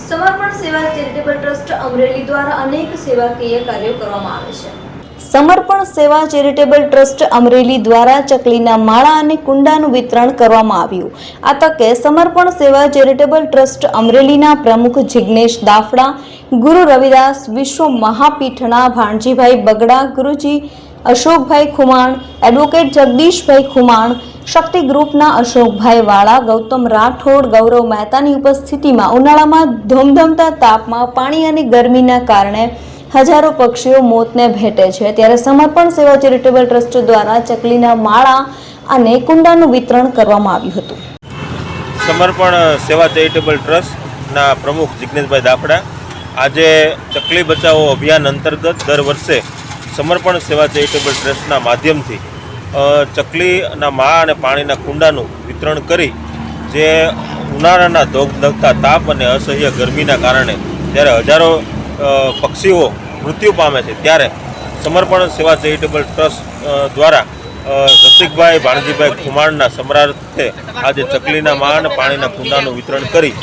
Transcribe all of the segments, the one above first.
સમર્પણ સેવા charitable trust Amreli દ્વારા અનેક સેવાકીય કાર્યો કરવામાં આવે છે। સમર્પણ સેવા ચેરિટેબલ ટ્રસ્ટ અમરેલી દ્વારા ચકલીના માળા અને કુંડાનું વિતરણ કરવામાં આવ્યું। આ તકે સમર્પણ સેવા ચેરિટેબલ ટ્રસ્ટ અમરેલીના પ્રમુખ જિગ્નેશ દાફડા, ગુરુ રવિદાસ વિશ્વ મહાપીઠના ભાણજીભાઈ બગડા, ગુરુજી અશોકભાઈ ખુમાણ, એડવોકેટ જગદીશભાઈ ખુમાણ, શક્તિ ગ્રુપના અશોકભાઈ વાળા, ગૌતમ રાઠોડ, ગૌરવ મહેતાની ઉપસ્થિતિમાં ઉનાળામાં ધમધમતા તાપમાં પાણી અને ગરમીના કારણે હજારો પક્ષીઓ મોતને ભેટે છે, ત્યારે સમર્પણ સેવા ચેરિટેબલ ટ્રસ્ટ દ્વારા ચકલીના માળા અને કુંડાનું વિતરણ કરવામાં આવ્યું હતું। સમર્પણ સેવા ચેરિટેબલ ટ્રસ્ટના પ્રમુખ જિગ્નેશભાઈ દાફડા આજે ચકલી બચાવો અભિયાન અંતર્ગત દર વર્ષે સમર્પણ સેવા ચેરિટેબલ ટ્રસ્ટના માધ્યમથી ચકલીના માળા અને પાણીના કુંડાનું વિતરણ કરી જે ઉનાળાના ધોકધકતા તાપ અને અસહ્ય ગરમીના કારણે જ્યારે હજારો પક્ષીઓ મૃત્યુ પામે છે, ત્યારે સમર્પણ સેવા ચેરિટેબલ ટ્રસ્ટ દ્વારા રસિકભાઈ ભાણજીભાઈ ખુમાણના સ્મરણાર્થે આજે ચકલીના માળા અને પાણીના કુંડાનું વિતરણ કરી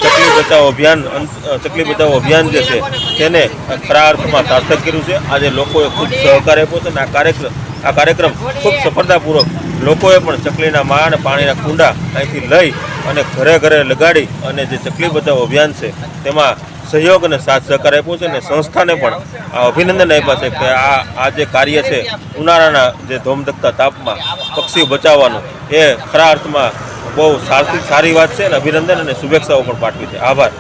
ચકલી બચાવો અભિયાન જે છે તેને ખરા અર્થમાં સાર્થક કર્યું છે। આજે લોકોએ ખૂબ સહકાર આપ્યો છે અને આ કાર્યક્રમ ખૂબ સફળતાપૂર્વક લોકોએ પણ ચકલીના માળા અને પાણીના કુંડા અહીંથી લઈ અને ઘરે ઘરે લગાડી અને જે ચકલી બચાવો અભિયાન છે તેમાં સહયોગ અને સાથ સહકાર આપ્યો છે અને સંસ્થાને પણ અભિનંદન આપ્યા છે કે આ જે કાર્ય છે ઉનાળાના જે ધોમધકતા તાપમાં પક્ષીઓ બચાવવાનું એ ખરા અર્થમાં બહુ સારી વાત છે અને અભિનંદન અને શુભેચ્છાઓ પણ પાઠવી છે। આભાર।